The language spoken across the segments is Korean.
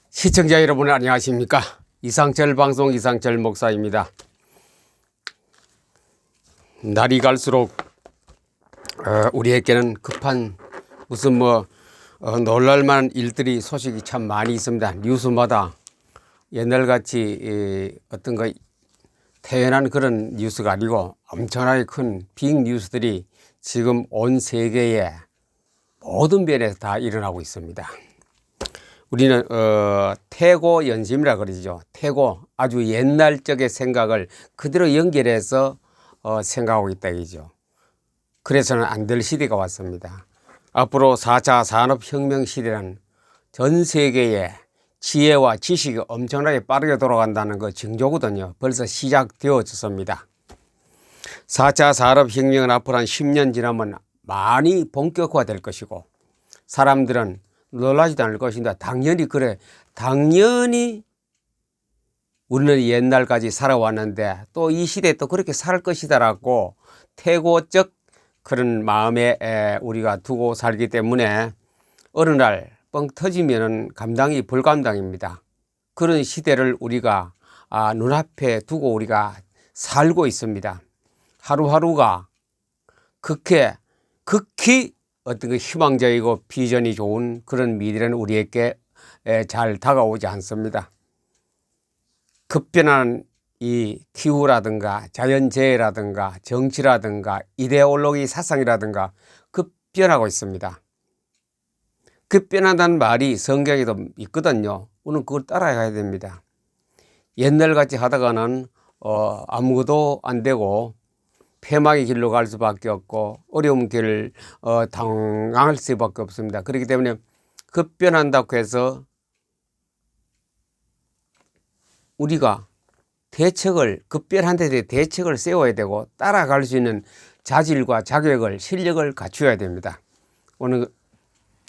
시청자 여러분 안녕하십니까? 이상철 방송 이상철 목사입니다. 날이 갈수록 우리에게는 급한 무슨 놀랄만한 일들이 소식이 참 많이 있습니다. 뉴스마다 옛날같이 어떤 거 태연한 그런 뉴스가 아니고 엄청나게 큰 빅 뉴스들이 지금 온 세계의 모든 면에서 다 일어나고 있습니다. 우리는 태고 연심이라 그러죠. 태고, 아주 옛날 적의 생각을 그대로 연결해서 생각하고 있다 이죠. 그래서는 안 될 시대가 왔습니다. 앞으로 4차 산업혁명 시대는 전 세계의 지혜와 지식이 엄청나게 빠르게 돌아간다는 거 징조거든요. 벌써 시작되어졌습니다. 4차 산업혁명은 앞으로 한 10년 지나면 많이 본격화될 것이고 사람들은 놀라지도 않을 것인데 당연히 그래. 당연히 우리는 옛날까지 살아왔는데 또 이 시대에 또 그렇게 살 것이다라고 태고적 그런 마음에 우리가 두고 살기 때문에 어느 날 뻥 터지면은 감당이 불감당입니다. 그런 시대를 우리가 눈앞에 두고 우리가 살고 있습니다. 하루하루가 극히 어떤 그 희망적이고 비전이 좋은 그런 미래는 우리에게 잘 다가오지 않습니다. 급변한 이 기후라든가 자연재해라든가 정치라든가 이데올로기 사상이라든가 급변하고 있습니다. 급변한다는 말이 성경에도 있거든요. 우리는 그걸 따라가야 됩니다. 옛날같이 하다가는 아무것도 안 되고 폐망의 길로 갈 수밖에 없고 어려운 길을 당할 수밖에 없습니다. 그렇기 때문에 급변한다고 해서 우리가 급변한 데 대해 대책을 세워야 되고 따라갈 수 있는 자질과 자격을 실력을 갖추어야 됩니다. 오늘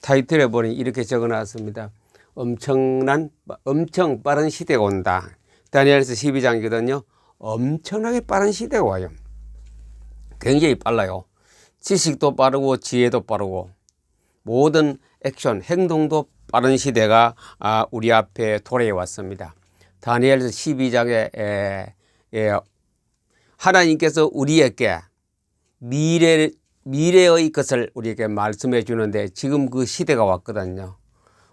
타이틀에 보니 이렇게 적어놨습니다. 엄청 빠른 시대가 온다. 다니엘서 12장이거든요. 엄청나게 빠른 시대가 와요. 굉장히 빨라요. 지식도 빠르고 지혜도 빠르고 모든 액션, 행동도 빠른 시대가 우리 앞에 도래해 왔습니다. 다니엘서 12장에 하나님께서 우리에게 미래의 것을 우리에게 말씀해 주는데 지금 그 시대가 왔거든요.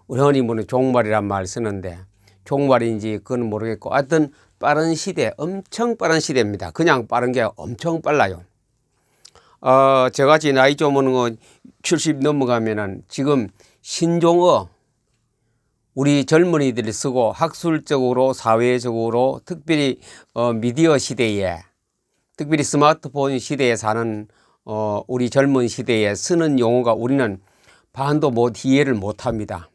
우리 흔히 종말이란 말 쓰는데 종말인지 그건 모르겠고 하여튼 빠른 시대, 엄청 빠른 시대입니다. 그냥 빠른 게 엄청 빨라요. 저같이 나이 좀 오는 거 70 넘어가면은 지금 신종어 우리 젊은이들이 쓰고 학술적으로 사회적으로 특별히 미디어 시대에 특별히 스마트폰 시대에 사는 우리 젊은 시대에 쓰는 용어가 우리는 반도 이해를 못합니다.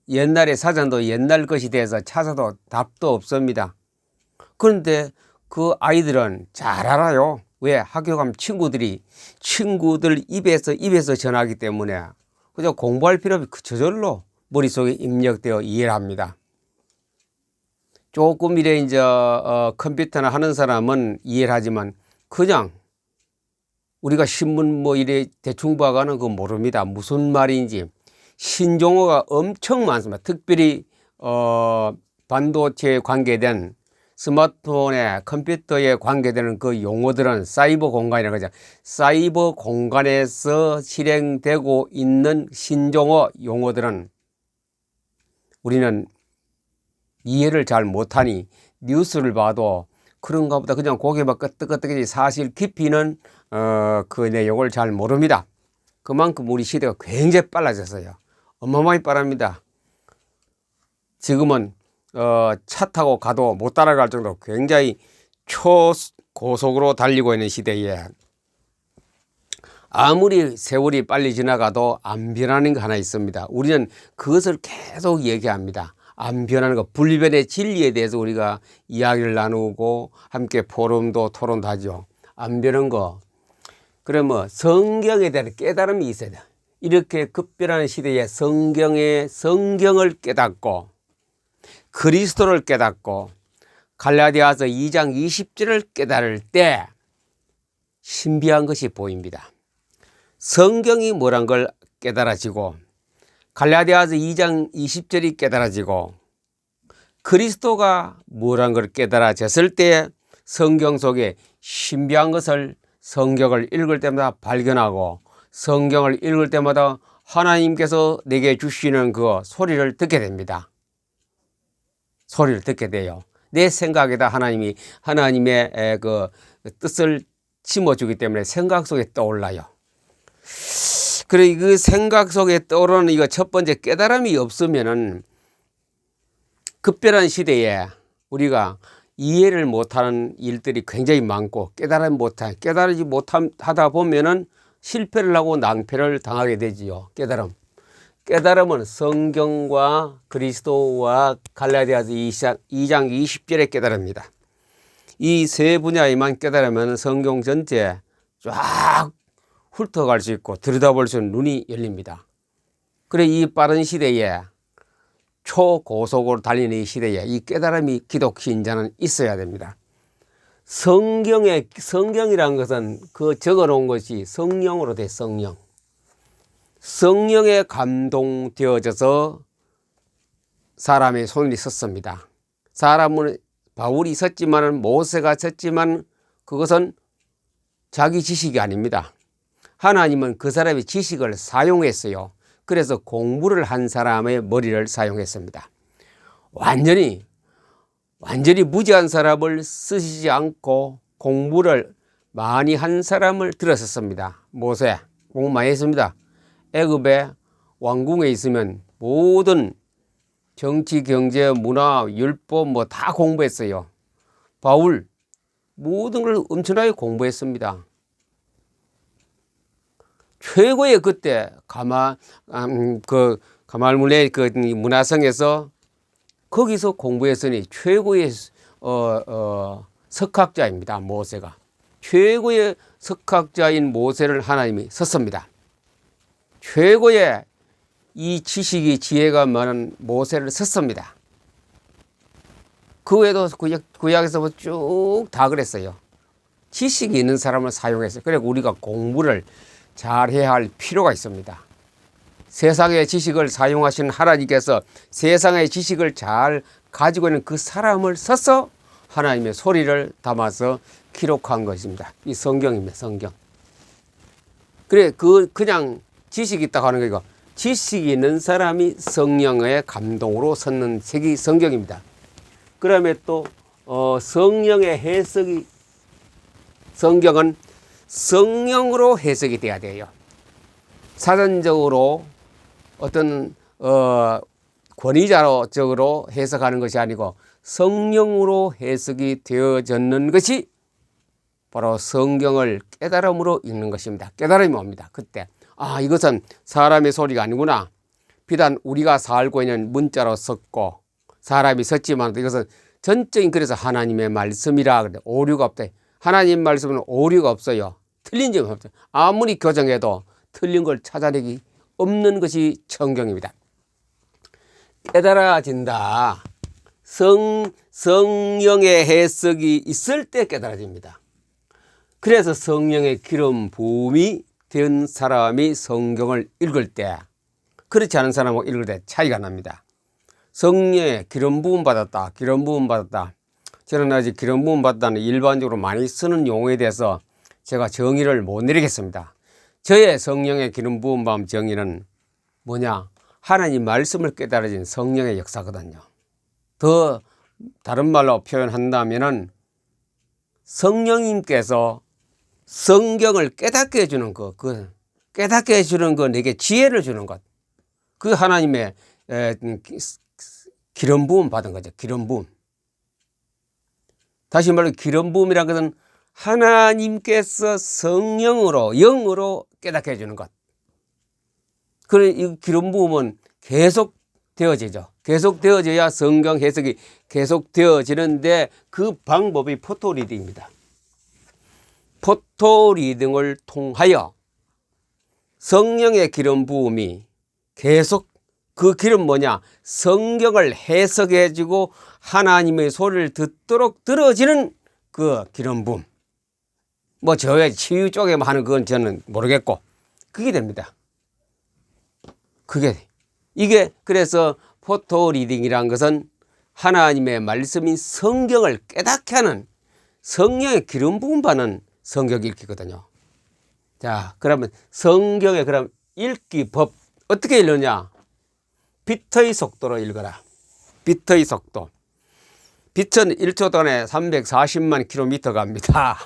옛날의 사전도 옛날 것이 돼서 찾아도 답도 없습니다. 그런데 그 아이들은 잘 알아요. 왜? 학교 가면 친구들 입에서 전하기 때문에 그저 공부할 필요 없이 저절로 머릿속에 입력되어 이해를 합니다. 조금 이제 컴퓨터나 하는 사람은 이해를 하지만 그냥 우리가 신문 이래 대충 봐가는 거 모릅니다. 무슨 말인지. 신종어가 엄청 많습니다. 특별히 반도체에 관계된 스마트폰에 컴퓨터에 관계되는 그 용어들은 사이버 공간이라고 하죠. 사이버 공간에서 실행되고 있는 신종어 용어들은 우리는 이해를 잘 못하니 뉴스를 봐도 그런가 보다 그냥 고개만 끄덕끄덕이지 사실 깊이는 그 내용을 잘 모릅니다. 그만큼 우리 시대가 굉장히 빨라졌어요. 어마어마하게 빠릅니다. 지금은 차 타고 가도 못 따라갈 정도로 굉장히 초고속으로 달리고 있는 시대에 아무리 세월이 빨리 지나가도 안 변하는 거 하나 있습니다. 우리는 그것을 계속 얘기합니다. 안 변하는 것, 불변의 진리에 대해서 우리가 이야기를 나누고 함께 포럼도 토론도 하죠. 안 변한 거. 그러면 성경에 대한 깨달음이 있어야 돼. 이렇게 급변하는 시대에 성경을 깨닫고 그리스도를 깨닫고 갈라디아서 2장 20절을 깨달을 때 신비한 것이 보입니다. 성경이 뭐란 걸 깨달아지고 갈라디아서 2장 20절이 깨달아지고 그리스도가 뭐란 걸 깨달아졌을 때 성경 속에 신비한 것을 성경을 읽을 때마다 발견하고 성경을 읽을 때마다 하나님께서 내게 주시는 그 소리를 듣게 됩니다. 소리를 듣게 돼요. 내 생각에다 하나님의 그 뜻을 심어주기 때문에 생각 속에 떠올라요. 그래, 그 생각 속에 떠오르는 이거 첫 번째 깨달음이 없으면은 급변한 시대에 우리가 이해를 못하는 일들이 굉장히 많고 깨달지 못하다 보면은 실패를 하고 낭패를 당하게 되지요. 깨달음은 성경과 그리스도와 갈라디아서 2장 20절에 깨달음니다. 이 세 분야에만 깨달으면 성경 전체에 쫙 훑어갈 수 있고 들여다볼 수 있는 눈이 열립니다. 그래, 이 빠른 시대에 초고속으로 달리는 이 시대에 이 깨달음이 기독 신자는 있어야 됩니다. 성경이라는 것은 그 적어 놓은 것이 성령으로 돼. 성령에 감동되어져서 사람의 손이 섰습니다. 사람은 바울이 섰지만은 모세가 섰지만 그것은 자기 지식이 아닙니다. 하나님은 그 사람의 지식을 사용했어요. 그래서 공부를 한 사람의 머리를 사용했습니다. 완전히 무지한 사람을 쓰시지 않고 공부를 많이 한 사람을 들었었습니다. 모세 공부 많이 했습니다. 애굽의 왕궁에 있으면 모든 정치, 경제, 문화, 율법 뭐 다 공부했어요. 바울 모든 걸 엄청나게 공부했습니다. 최고의 그때 가말문의 그 문화성에서 거기서 공부했으니 최고의 석학자입니다. 모세가 최고의 석학자인 모세를 하나님이 썼습니다. 최고의 이 지식이 지혜가 많은 모세를 썼습니다. 그 외에도 구약에서 쭉 다 그랬어요. 지식이 있는 사람을 사용했어요. 그래서 우리가 공부를 잘 해야 할 필요가 있습니다. 세상의 지식을 사용하시는 하나님께서 세상의 지식을 잘 가지고 있는 그 사람을 써서 하나님의 소리를 담아서 기록한 것입니다. 이 성경입니다. 성경. 그래, 그냥 지식이 있다고 하는 거, 지식이 있는 사람이 성령의 감동으로 섰는 책이 성경입니다. 그다음에 또 성령의 해석이, 성경은 성령으로 해석이 돼야 돼요. 사전적으로 어떤 권위자적으로 해석하는 것이 아니고 성령으로 해석이 되어졌는 것이 바로 성경을 깨달음으로 읽는 것입니다. 깨달음이 뭡니다. 그때 이것은 사람의 소리가 아니구나. 비단 우리가 살고 있는 문자로 썼고 사람이 썼지만 이것은 전적인, 그래서 하나님의 말씀이라 그래. 오류가 없다. 하나님 말씀은 오류가 없어요. 틀린 점이 없어요. 아무리 교정해도 틀린 걸 찾아내기 없는 것이 성경입니다. 깨달아진다. 성령의 해석이 있을 때 깨달아집니다. 그래서 성령의 기름 부음이 된 사람이 성경을 읽을 때, 그렇지 않은 사람하고 읽을 때 차이가 납니다. 성령의 기름 부음 받았다. 저는 아직 기름 부음 받았다는 일반적으로 많이 쓰는 용어에 대해서 제가 정의를 못 내리겠습니다. 저의 성령의 기름 부음 받은 정의는 뭐냐? 하나님 말씀을 깨달아진 성령의 역사거든요. 더 다른 말로 표현한다면은 성령님께서 성경을 깨닫게 해주는 것, 깨닫게 해주는 것, 내게 지혜를 주는 것, 그 하나님의 기름 부음 받은 거죠. 기름 부음. 다시 말로 기름 부음이라는 것은 하나님께서 성령으로, 영으로 깨닫게 해주는 것. 그래, 이 기름 부음은 계속 되어지죠. 계속 되어져야 성경 해석이 계속 되어지는데 그 방법이 포토리딩입니다. 포토리딩을 통하여 성령의 기름 부음이 계속, 그 기름 뭐냐? 성경을 해석해주고 하나님의 소리를 듣도록 들어지는 그 기름 부음. 뭐 저의 치유 쪽에 하는 그건 저는 모르겠고 그게 됩니다. 그게 이게 그래서 포토 리딩이란 것은 하나님의 말씀인 성경을 깨닫게 하는 성령의 기름 부음 받는 성경 읽기거든요. 자, 그러면 성경의 그럼 읽기 법 어떻게 읽느냐? 빛의 속도로 읽어라. 빛의 속도. 빛은 1초 동안에 340만 킬로미터 갑니다.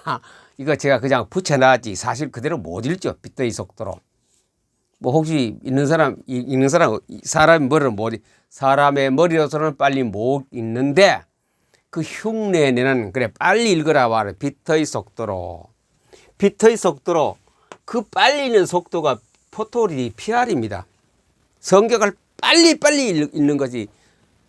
이거 제가 그냥 붙여놨지 사실 그대로 못 읽죠. 빛의 속도로. 뭐 혹시 사람의 머리를 사람의 머리로서는 빨리 못 읽는데 그 흉내내는 그래 빨리 읽으라 말해. 빛의 속도로. 빛의 속도로 그 빨리 읽는 속도가 포토리 PR입니다. 성경을 빨리 읽는 것이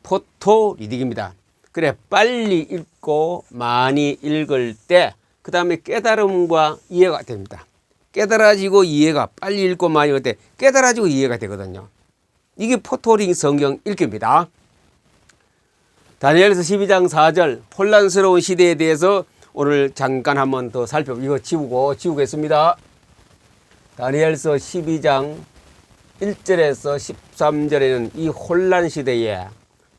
포토 리딩입니다. 그래 빨리 읽고 많이 읽을 때 그 다음에 깨달음과 이해가 됩니다. 깨달아지고 이해가 빨리 읽고 많이 읽을 때 깨달아지고 이해가 되거든요. 이게 포토링 성경 읽기입니다. 다니엘서 12장 4절 혼란스러운 시대에 대해서 오늘 잠깐 한번 더 이거 지우겠습니다. 다니엘서 12장 1절에서 13절에는 이 혼란 시대에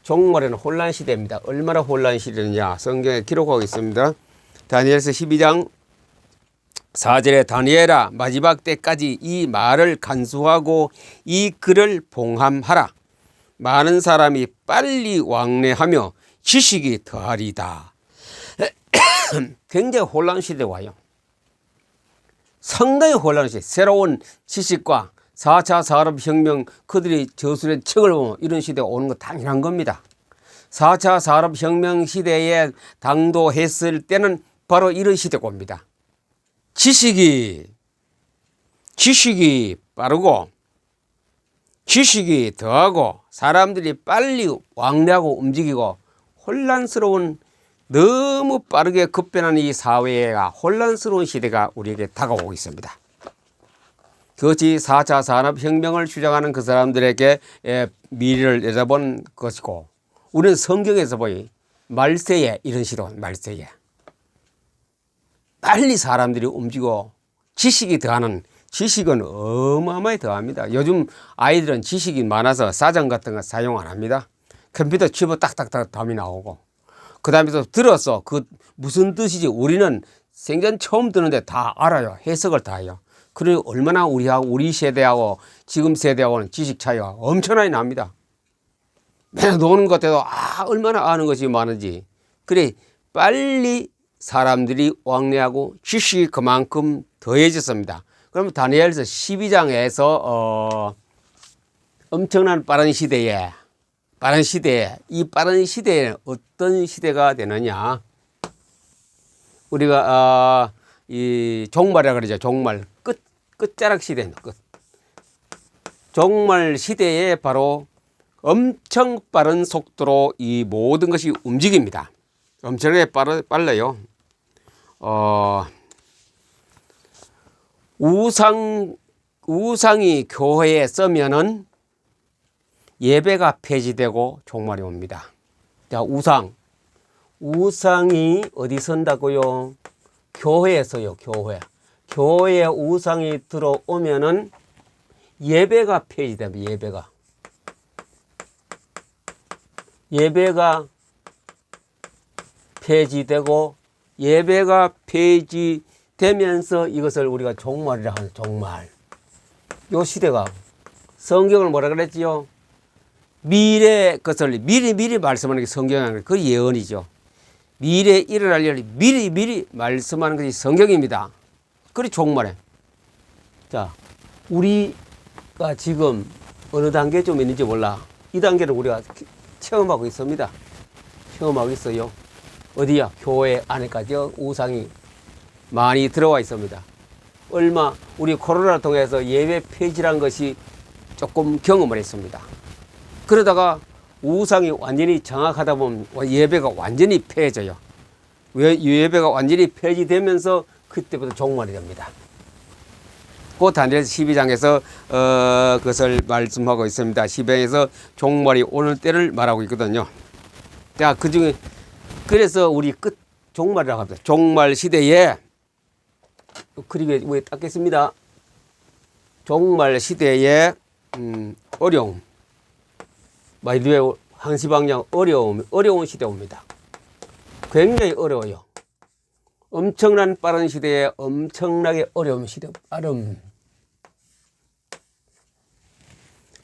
종말에는 혼란 시대입니다. 얼마나 혼란 시대냐 성경에 기록하고 있습니다. 다니엘서 12장 4절에 다니엘아 마지막 때까지 이 말을 간수하고 이 글을 봉함하라. 많은 사람이 빨리 왕래하며 지식이 더하리다. 굉장히 혼란 시대가 와요. 상당히 혼란 시대. 새로운 지식과 4차 산업혁명 그들이 저술의 책을 보면 이런 시대가 오는 거 당연한 겁니다. 4차 산업혁명 시대에 당도했을 때는 바로 이런 시대가 옵니다. 지식이 빠르고 지식이 더하고 사람들이 빨리 왕래하고 움직이고 혼란스러운 너무 빠르게 급변하는 이 사회가 혼란스러운 시대가 우리에게 다가오고 있습니다. 그것이 4차 산업혁명을 주장하는 그 사람들에게 미래를 내다본 것이고 우리는 성경에서 보이 말세에 이런 시도 말세에 빨리 사람들이 움직이고 지식이 더하는 지식은 어마어마하게 더합니다. 요즘 아이들은 지식이 많아서 사전 같은 거 사용 안 합니다. 컴퓨터 치고 딱딱딱 답이 나오고 그 다음에 또 들어서 그 무슨 뜻이지 우리는 생전 처음 듣는데 다 알아요. 해석을 다 해요. 그리고 얼마나 우리 세대하고 지금 세대하고는 지식 차이가 엄청나게 납니다. 맨날 노는 것 같아도 얼마나 아는 것이 많은지. 그래 빨리 사람들이 왕래하고 지식이 그만큼 더해졌습니다. 그러면 다니엘서 12장에서 엄청난 빠른 시대에 이 빠른 시대에 어떤 시대가 되느냐? 우리가 이 종말이라 그러죠. 종말 끝자락 시대입니다. 종말 시대에 바로 엄청 빠른 속도로 이 모든 것이 움직입니다. 엄청나게 빨라요. 우상이 교회에 서면은 예배가 폐지되고 종말이 옵니다. 자, 우상이 어디 선다고요? 교회에 서요. 교회에 우상이 들어오면은 예배가 폐지됩니다. 예배가 폐지되고 예배가 폐지되면서 이것을 우리가 종말이라 하는 종말. 요 시대가 성경을 뭐라 그랬지요? 미래 것을 미리 말씀하는 게 성경이 그 예언이죠. 미래에 일어날 일을 미리 말씀하는 것이 성경입니다. 그리 종말에. 자, 우리가 지금 어느 단계에 좀 있는지 몰라. 이 단계를 우리가 체험하고 있습니다. 체험하고 있어요. 어디야? 교회 안에까지요. 우상이 많이 들어와 있습니다. 우리 코로나를 통해서 예배 폐지란 것이 조금 경험을 했습니다. 그러다가 우상이 완전히 장악하다 보면 예배가 완전히 폐해져요. 예배가 완전히 폐지되면서 그때부터 종말이 됩니다. 그 다니엘서 12장에서 그것을 말씀하고 있습니다. 12장에서 종말이 오는 때를 말하고 있거든요. 자, 그중에 그래서 우리 종말이라고 합니다. 종말 시대에 그리고 위에 닦겠습니다. 종말 시대에 어려움. 마이드웨 황시방향 어려운 시대 옵니다. 굉장히 어려워요. 엄청난 빠른 시대에 엄청나게 어려운 시대,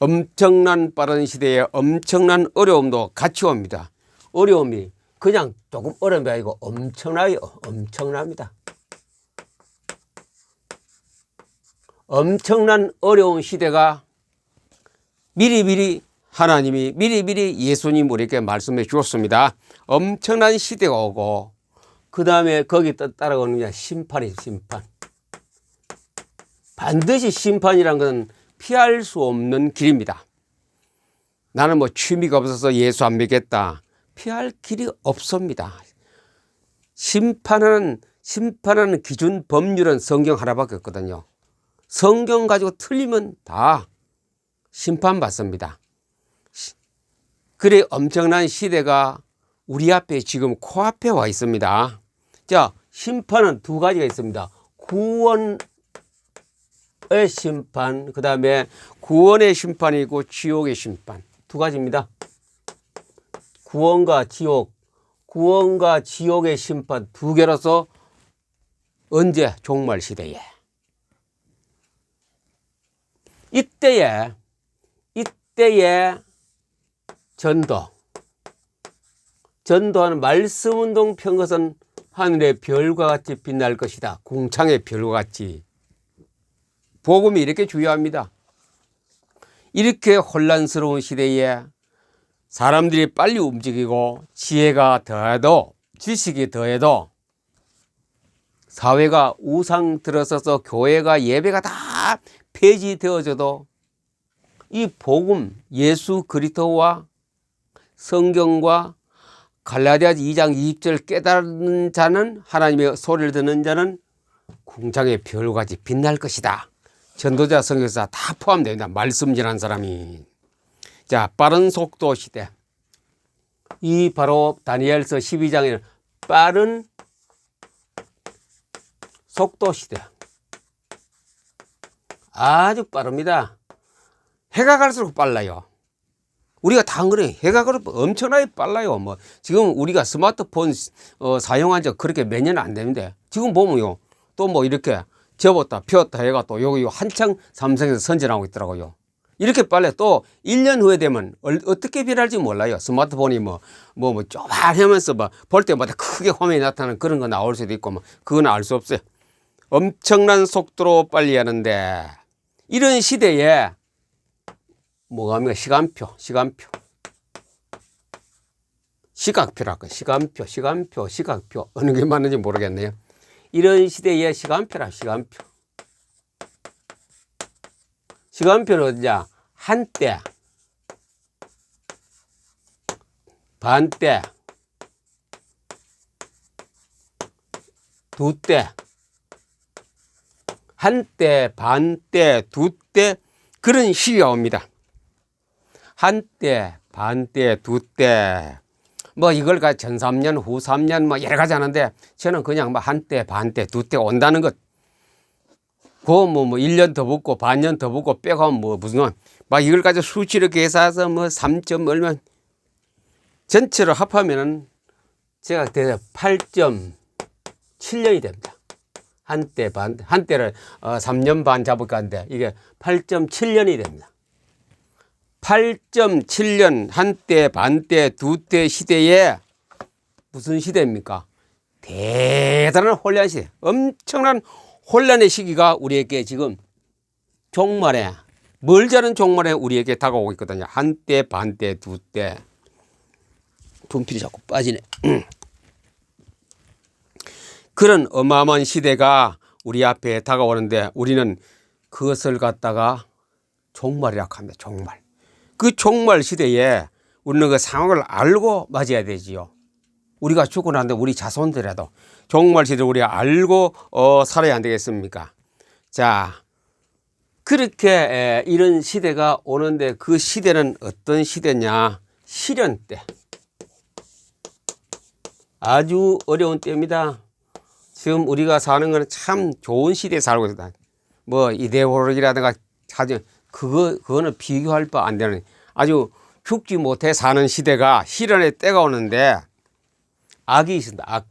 엄청난 빠른 시대에 엄청난 어려움도 같이 옵니다. 어려움이 그냥 조금 어려움이 아니고 엄청납니다. 엄청난 어려운 시대가 미리미리 하나님이 미리미리 예수님 우리에게 말씀해 주었습니다. 엄청난 시대가 오고 그 다음에 거기 따라오는 게 심판이에요. 심판. 반드시 심판이란 것은 피할 수 없는 길입니다. 나는 뭐 취미가 없어서 예수 안 믿겠다. 피할 길이 없습니다. 심판하는 기준 법률은 성경 하나밖에 없거든요. 성경 가지고 틀리면 다 심판받습니다. 그래 엄청난 시대가 우리 앞에 지금 코앞에 와 있습니다. 자, 심판은 두 가지가 있습니다. 구원의 심판, 그 다음에 구원의 심판이고 지옥의 심판. 두 가지입니다. 구원과 지옥의 심판 두 개로서 언제? 종말 시대에. 이때에 전도하는 말씀운동 편 것은 하늘의 별과 같이 빛날 것이다. 궁창의 별과 같이. 복음이 이렇게 중요합니다. 이렇게 혼란스러운 시대에 사람들이 빨리 움직이고 지혜가 더해도 지식이 더해도 사회가 우상 들어서서 교회가 예배가 다 폐지되어져도 이 복음 예수 그리스도와 성경과 갈라디아서 2장 20절 깨달은 자는 하나님의 소리를 듣는 자는 궁창의 별같이 빛날 것이다. 전도자 성경사 다 포함됩니다. 말씀 전한 사람이. 자, 빠른 속도 시대. 이 바로 다니엘서 12장에는 빠른 속도 시대. 아주 빠릅니다. 해가 갈수록 빨라요. 우리가 다 그래요. 해가 갈수록 엄청나게 빨라요. 뭐 지금 우리가 스마트폰 사용한 지 그렇게 몇 년 안 되는데 지금 보면요. 또 뭐 이렇게 접었다 폈다 해가 또 여기 한창 삼성에서 선전하고 있더라고요. 이렇게 빨리 또 1년 후에 되면 어떻게 변할지 몰라요. 스마트폰이 쪼만하면서 볼 때마다 크게 화면이 나타나는 그런 거 나올 수도 있고 그건 알 수 없어요. 엄청난 속도로 빨리 하는데 이런 시대에 뭐가 합니까? 시각표랄까? 시각표. 어느 게 맞는지 모르겠네요. 이런 시대에 시간표라, 시간표. 시간표는 어디냐? 한때, 반때, 두때, 한때, 반때, 두때 그런 시기가 옵니다. 한때, 반때, 두때 이걸 전 3년, 후 3년 여러 가지 하는데 저는 그냥 한때, 반때, 두때 온다는 것. 그 1년 더 붙고 반년 더 붙고 빼가면 무슨 이걸 가지고 수치를 계산해서 3점 얼마 전체로 합하면은 제가 8.7년이 됩니다. 한때를 3년 반 잡을까 하는데 이게 8.7년이 됩니다. 8.7년 한때, 반때, 두때 시대에 무슨 시대입니까? 대단한 혼란 시대. 엄청난 혼란의 시기가 우리에게 지금 종말에, 멀지 않은 종말에 우리에게 다가오고 있거든요. 한때, 반때, 두때. 분필이 자꾸 빠지네. 그런 어마어마한 시대가 우리 앞에 다가오는데 우리는 그것을 갖다가 종말이라고 합니다. 종말. 그 종말 시대에 우리는 그 상황을 알고 맞아야 되지요. 우리가 죽고 난 뒤에 우리 자손들이라도 종말 시대를 우리가 알고 살아야 안 되겠습니까? 자, 그렇게 이런 시대가 오는데 그 시대는 어떤 시대냐? 시련 때. 아주 어려운 때입니다. 지금 우리가 사는 건 참 좋은 시대에 살고 있다. 이데올로기라든가 그거는 비교할 바 안 되는 아주 죽지 못해 사는 시대가 실현의 때가 오는데 악이 있습니다.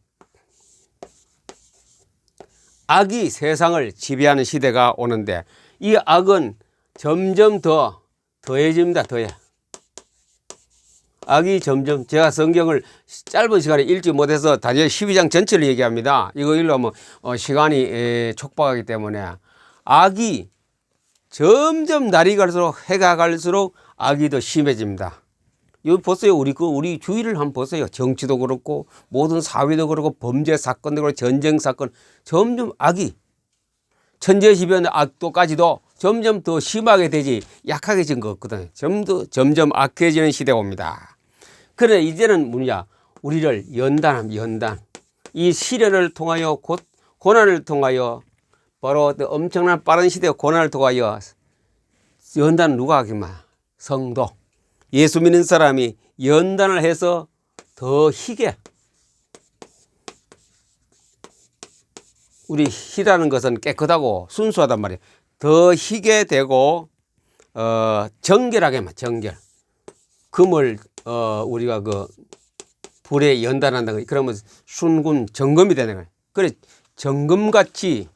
악이 세상을 지배하는 시대가 오는데 이 악은 점점 더해집니다. 악이 점점, 제가 성경을 짧은 시간에 읽지 못해서 다니엘 12장 전체를 얘기합니다. 이거 읽으면 시간이 촉박하기 때문에 악이 점점 날이 갈수록, 해가 갈수록 악이 더 심해집니다. 여기 보세요. 우리 주위를 한번 보세요. 정치도 그렇고 모든 사회도 그렇고 범죄 사건도 그렇고 전쟁 사건, 점점 악이, 천재지변 악도까지도 점점 더 심하게 되지 약하게진 것 없거든요. 점점 악해지는 시대가 옵니다. 그래 이제는 뭐냐, 우리를 연단. 이 시련을 통하여 곧 고난을 통하여, 바로 엄청난 빠른 시대의 고난을 통하여 연단은 누가 하기만? 성도. 예수 믿는 사람이 연단을 해서 더 희게, 우리 희라는 것은 깨끗하고 순수하단 말이에요. 더 희게 되고 정결하게만, 정결. 금을 우리가 그 불에 연단한다. 그러면 순금 정금이 되는 거예요. 그래 정금같이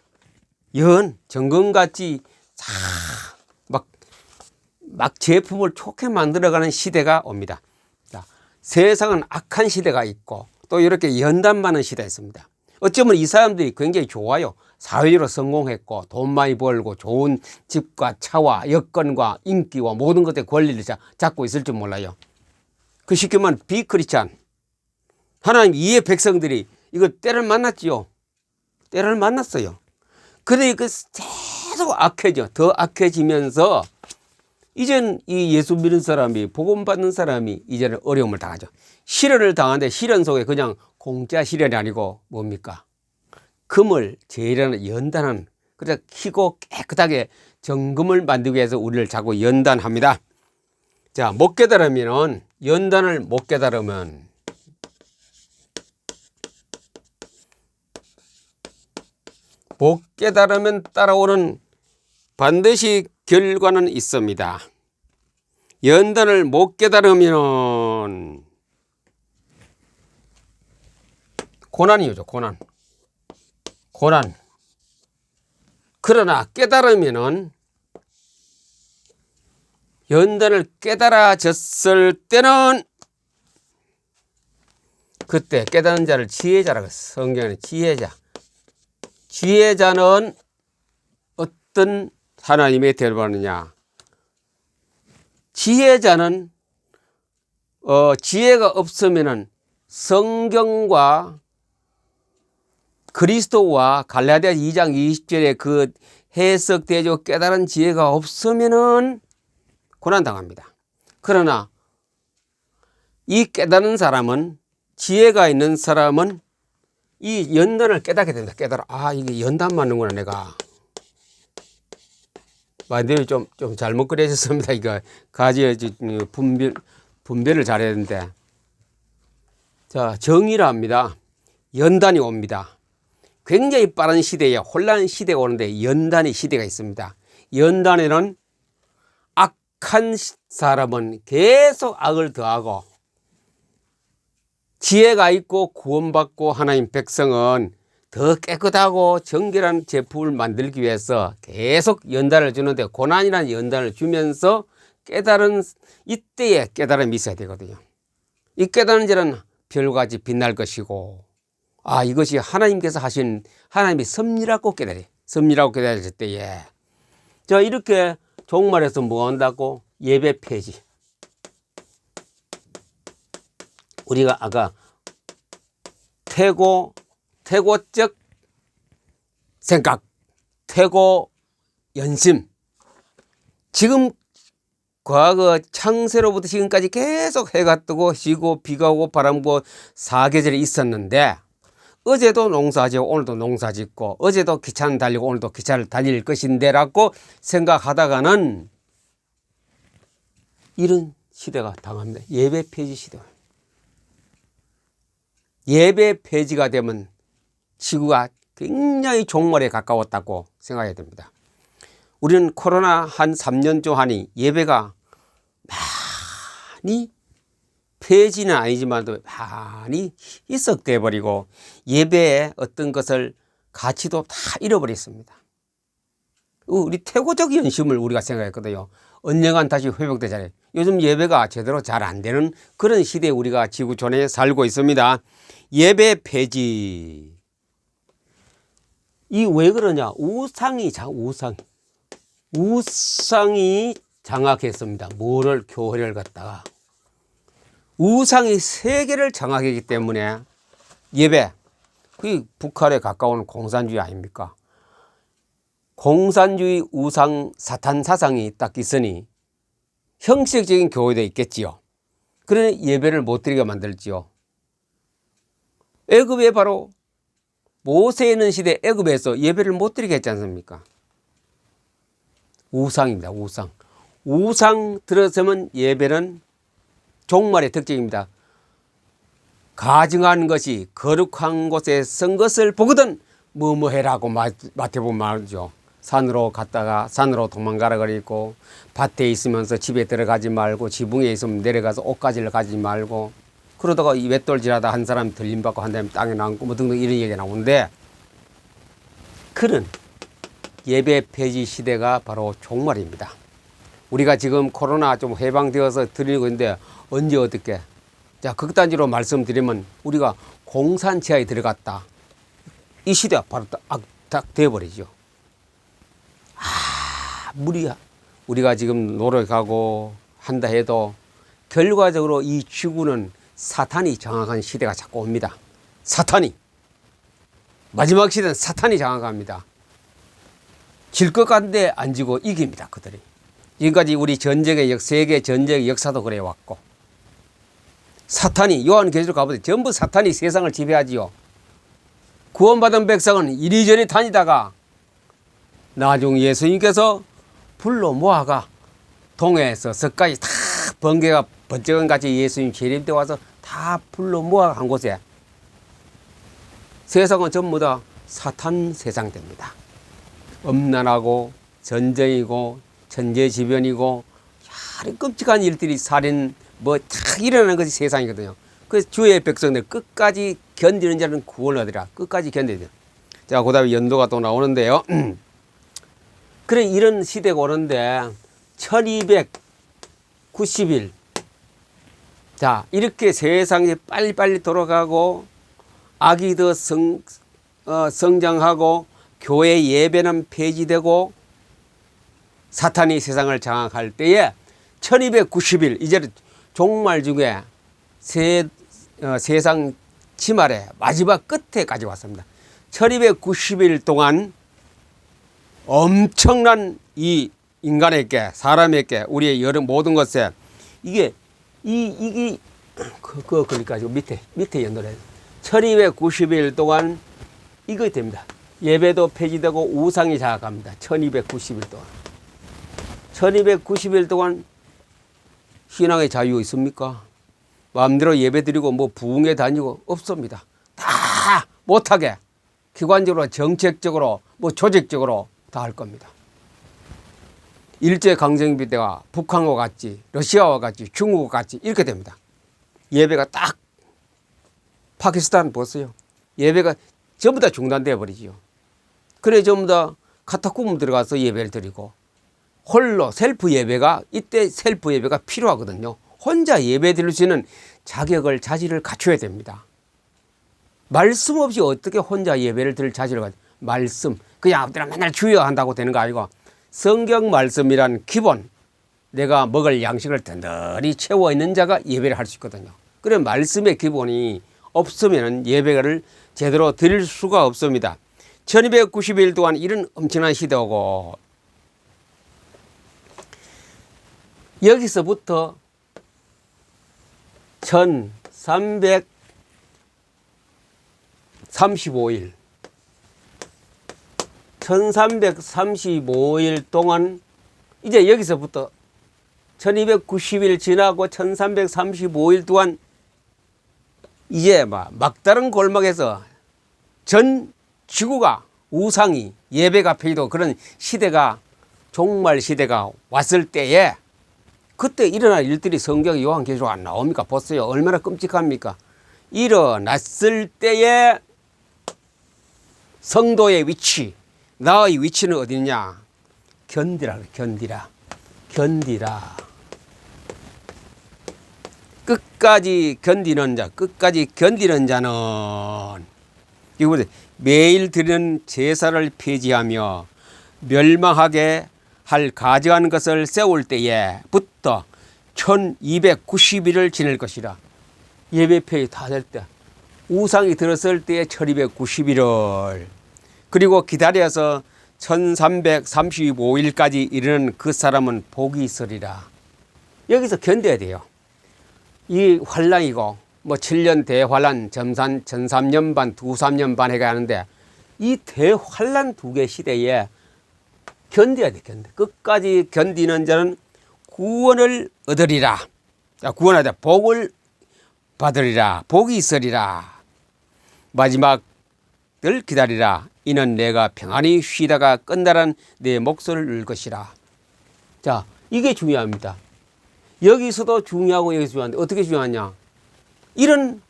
정금같이 막 제품을 좋게 만들어가는 시대가 옵니다. 자, 세상은 악한 시대가 있고 또 이렇게 연단 많은 시대가 있습니다. 어쩌면 이 사람들이 굉장히 좋아요. 사회적으로 성공했고 돈 많이 벌고 좋은 집과 차와 여건과 인기와 모든 것의 권리를 잡고 있을 줄 몰라요. 그 쉽게 말하면 비크리스찬, 하나님 이해 백성들이 이거 때를 만났지요. 때를 만났어요. 그런데 그 계속 악해져. 더 악해지면서 이젠 이 예수 믿는 사람이, 복음 받는 사람이 이제는 어려움을 당하죠. 시련을 당하는데 시련 속에 그냥 공짜 시련이 아니고 뭡니까? 금을 제일하는 연단하는, 그래서 희고 깨끗하게 정금을 만들기 위해서 우리를 자꾸 연단합니다. 자, 못 깨달으면, 연단을 못 깨달으면 따라오는 반드시 결과는 있습니다. 연단을 못 깨달으면 고난이 오죠. 고난. 그러나 깨달으면은, 연단을 깨달아졌을 때는 그때 깨닫는 자를 지혜자라고 했어요. 성경에는 지혜자. 지혜자는 어떤 하나님의 대를 받느냐? 지혜자는 지혜가 없으면은 성경과 그리스도와 갈라디아 2장 20절의 그 해석되죠. 깨달은 지혜가 없으면은 고난당합니다. 그러나 이 깨닫는 사람은, 지혜가 있는 사람은 이 연단을 깨닫게 됩니다. 아, 이게 연단 맞는구나, 내가. 완전히 좀 잘못 그려졌습니다. 이거 가지의 분별을 잘해야 되는데. 자, 정의라 합니다. 연단이 옵니다. 굉장히 빠른 시대에 혼란 시대가 오는데 연단의 시대가 있습니다. 연단에는 악한 사람은 계속 악을 더하고, 지혜가 있고 구원받고 하나님 백성은 더 깨끗하고 정결한 제품을 만들기 위해서 계속 연단을 주는데, 고난이라는 연단을 주면서 깨달은, 이때에 깨달음이 있어야 되거든요. 이 깨달은 자는 별같이 빛날 것이고, 아, 이것이 하나님께서 하신, 하나님이 섭리라고 깨달을 때에, 자, 이렇게 종말에서 뭐 한다고? 예배 폐지. 우리가 아까 태고적 생각, 태고 연심. 지금 과거 창세로부터 지금까지 계속 해가 뜨고 쉬고 비가 오고 바람 부고 사계절이 있었는데, 어제도 농사지고 오늘도 농사짓고, 어제도 기차는 달리고 오늘도 기차를 달릴 것인데 라고 생각하다가는 이런 시대가 당합니다. 예배 폐지 시대가. 예배 폐지가 되면 지구가 굉장히 종말에 가까웠다고 생각해야 됩니다. 우리는 코로나 한 3년 좀 하니 예배가 많이 폐지는 아니지만 많이 희석돼 버리고 예배의 어떤 것을 가치도 다 잃어버렸습니다. 우리 태고적 연심을 우리가 생각했거든요. 언젠간 다시 회복되잖아요. 요즘 예배가 제대로 잘 안 되는 그런 시대에 우리가 지구촌에 살고 있습니다. 예배 폐지. 이 왜 그러냐? 우상이 장악했습니다. 뭐를 교회를 갖다가 우상이 세계를 장악했기 때문에 예배, 그 북한에 가까운 공산주의 아닙니까? 공산주의 우상 사탄 사상이 딱 있으니 형식적인 교회도 있겠지요. 그러니 예배를 못 드리게 만들지요. 애굽에 바로 모세 있는 시대 애굽에서 예배를 못 드리게 했지 않습니까? 우상입니다. 우상 들어서면 예배는 종말의 특징입니다. 가증한 것이 거룩한 곳에 선 것을 보거든 뭐뭐해라고 마태복음 말이죠. 산으로 갔다가 산으로 도망가라 그랬고, 밭에 있으면서 집에 들어가지 말고, 지붕에 있으면 내려가서 옷가지를 가지 말고, 그러다가 이 맷돌질하다 한 사람 들림받고 한 사람 땅에 남고 뭐 등등 이런 얘기가 나오는데, 그런 예배 폐지 시대가 바로 종말입니다. 우리가 지금 코로나 좀 해방되어서 드리고 있는데 언제 어떻게? 자, 극단적으로 말씀드리면 우리가 공산치하에 들어갔다. 이 시대가 바로 딱 되어버리죠. 무리야. 우리가 지금 노력하고 한다 해도 결과적으로 이 지구는 사탄이 장악한 시대가 자꾸 옵니다. 사탄이. 마지막 시대는 사탄이 장악합니다. 질 것 같은데 안 지고 이깁니다. 그들이. 지금까지 우리 세계 전쟁의 역사도 그래 왔고, 사탄이 요한계시록 가보세요. 전부 사탄이 세상을 지배하지요. 구원받은 백성은 이리저리 다니다가 나중 예수님께서 불로 모아가 동해에서 서까지 다 번개가 번쩍은 같이 예수님 재림때 와서 다 불로 모아 한 곳에 세상은 전부 다 사탄 세상 됩니다. 엄난하고 전쟁이고 천재지변이고 야리 끔찍한 일들이 살인 뭐 다 일어나는 것이 세상이거든요. 그래서 주의 백성들 끝까지 견디는 자는 구원을 얻으라. 끝까지 견뎌야 돼요. 자, 그 다음에 연도가 또 나오는데요. 그래 이런 시대가 오는데 1290일. 자, 이렇게 세상이 빨리빨리 돌아가고 악이 더 성장하고 교회 예배는 폐지되고 사탄이 세상을 장악할 때에 1290일 이제 종말 중에 세상 치말의 마지막 끝에까지 왔습니다. 1290일 동안 엄청난 이 인간에게 사람에게 우리의 여러 모든 것에 이게 거기까지 밑에 연도래. 1290일 동안 이거 됩니다. 예배도 폐지되고 우상이 장악합니다. 1290일 동안. 1290일 동안 신앙의 자유 있습니까? 마음대로 예배 드리고 뭐 부흥회 다니고 없습니다. 다 못하게 기관적으로 정책적으로 뭐 조직적으로 다 할 겁니다. 일제강점기 때가 북한과 같이 러시아와 같이 중국과 같이 이렇게 됩니다. 예배가 딱 파키스탄 보세요. 예배가 전부 다 중단되어 버리지요. 그래 전부 다 카타콤 들어가서 예배를 드리고 홀로 셀프 예배가 이때 셀프 예배가 필요하거든요. 혼자 예배 드릴 수 있는 자질을 갖춰야 됩니다. 말씀 없이 어떻게 혼자 예배를 드릴 자질을 갖춰? 말씀 그냥 아무데나 맨날 주여 한다고 되는 거 아니고 성경 말씀이란 기본 내가 먹을 양식을 든든히 채워 있는 자가 예배를 할 수 있거든요. 그래 말씀의 기본이 없으면 예배를 제대로 드릴 수가 없습니다. 1290일 동안 이런 엄청난 시대고 여기서부터 1335일 1335일 동안 이제 여기서부터 1290일 지나고 1335일 동안 이제 막다른 골목에서 전 지구가 우상이 예배가 폐지되고 그런 시대가 종말 시대가 왔을 때에 그때 일어날 일들이 성경 요한계시록 안 나옵니까? 보세요. 얼마나 끔찍합니까? 일어났을 때의 성도의 위치, 나의 위치는 어디냐? 견디라, 견디라, 견디라. 끝까지 견디는 자, 끝까지 견디는 자는 이거 보세요. 매일 드리는 제사를 폐지하며 멸망하게 할 가증한 것을 세울 때에부터 1290일을 지낼 것이라. 예배 폐지 다 될 때, 우상이 들었을 때에 1290일을, 그리고 기다려서 1335일까지 이르는 그 사람은 복이 있으리라. 여기서 견뎌야 돼요. 이 환란이고 뭐 7년 대환란, 전산 3년 반, 3년 반 해가 하는데 이 대환란 두 개 시대에 견뎌야 돼. 끝까지 견디는 자는 구원을 얻으리라. 구원하자. 복을 받으리라. 복이 있으리라. 마지막을 기다리라. 이는 내가 평안히 쉬다가 끝나란 내 목소리를 울 것이라. 자, 이게 중요합니다. 여기서도 중요하고 여기서 중요한데 어떻게 중요하냐? 이런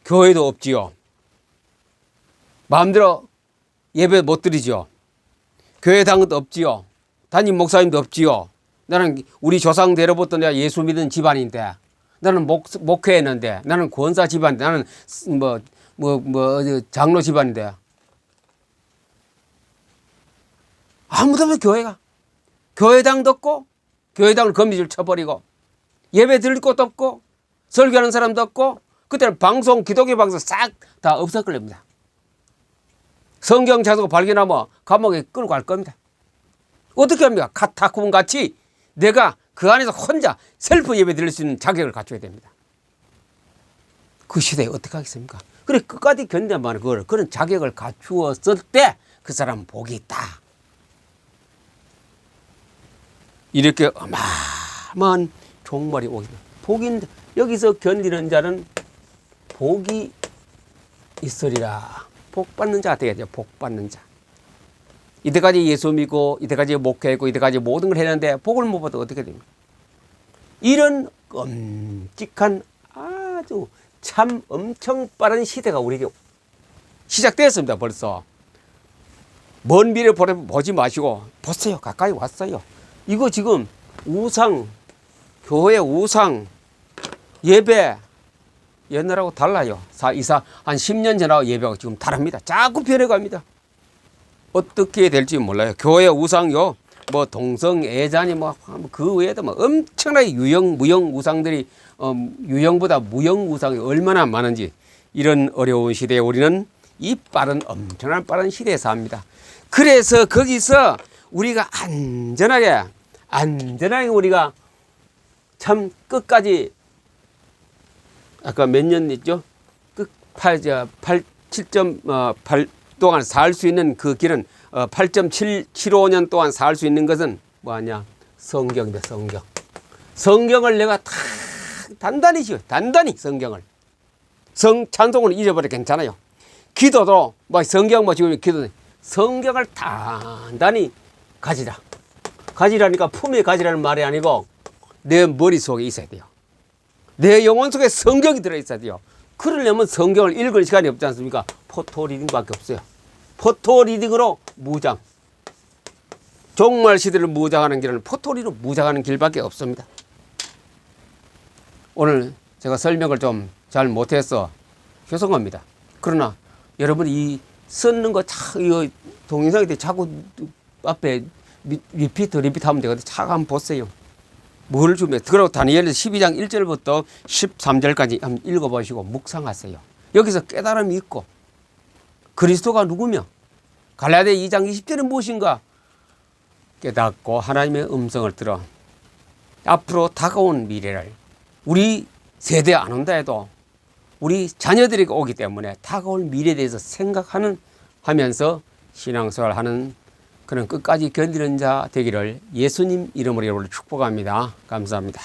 교회도 없지요. 마음대로 예배 못 드리죠. 교회당도 없지요. 담임 목사님도 없지요. 나는 우리 조상대로부터 내가 예수 믿은 집안인데, 나는 목회했는데, 나는 권사 집안인데, 나는 장로 집안인데, 아무도 없어. 교회가 교회당도 없고, 교회당을 거미줄 쳐버리고, 예배 드릴 곳도 없고, 설교하는 사람도 없고, 그때는 방송, 기독교 방송 싹 다 없어걸립니다. 성경 자소가 발견하면 감옥에 끌고 갈 겁니다. 어떻게 합니까? 카타콤 같이 내가 그 안에서 혼자 셀프 예배 드릴 수 있는 자격을 갖춰야 됩니다. 그 시대에 어떻게 하겠습니까? 그래, 끝까지 견뎌만 그런 자격을 갖추었을 때 그 사람은 복이 있다. 이렇게 어마어마한 종말이 오게 됩니다. 복인데, 여기서 견디는 자는 복이 있으리라. 복 받는 자가 되겠죠. 복 받는 자. 이때까지 예수 믿고, 이때까지 목회했고, 이때까지 모든 걸 했는데 복을 못 받아 어떻게 됩니까? 이런 끔찍한 아주 참 엄청 빠른 시대가 우리에게 시작되었습니다. 벌써. 먼 미래 보지 마시고 보세요. 가까이 왔어요. 이거 지금 우상, 교회 우상, 예배 옛날하고 달라요. 한 10년 전하고 예배가 지금 다릅니다. 자꾸 변해갑니다. 어떻게 될지 몰라요. 교회 우상요, 뭐 동성애자니 그 외에도 엄청나게 유형, 무형 우상들이 유형보다 무형 우상이 얼마나 많은지, 이런 어려운 시대에 우리는 이 엄청난 빠른 시대에 삽니다. 그래서 거기서 우리가 안전하게 우리가 참 끝까지, 아까 몇 년 있죠? 7.8 동안 살 수 있는 그 길은 8.75년 동안 살 수 있는 것은 뭐하냐? 성경이다. 성경을 내가 다 단단히 성경을. 찬송을 잊어버려 괜찮아요. 기도도 성경 지금 기도, 성경을 단단히 가지라. 가지라니까 품에 가지라는 말이 아니고 내 머릿속에 있어야 돼요. 내 영혼 속에 성경이 들어있어야 돼요. 그러려면 성경을 읽을 시간이 없지 않습니까? 포토리딩밖에 없어요. 포토리딩으로 무장. 종말 시대를 무장하는 길은 포토리로 무장하는 길밖에 없습니다. 오늘 제가 설명을 좀 잘 못해서 죄송합니다. 그러나 여러분이 이 쓰는 거 이거 동영상에 자꾸 앞에 리피트 하면 되거든요. 자꾸 한번 보세요. 뭘 주면, 그리고 다니엘 12장 1절부터 13절까지 한번 읽어보시고 묵상하세요. 여기서 깨달음이 있고, 그리스도가 누구며, 갈라디아 2장 20절은 무엇인가 깨닫고 하나님의 음성을 들어 앞으로 다가온 미래를, 우리 세대 안 온다 해도 우리 자녀들에게 오기 때문에 다가올 미래에 대해서 생각하면서 신앙생활을 하는 그런 끝까지 견디는 자 되기를 예수님 이름으로 여러분을 축복합니다. 감사합니다.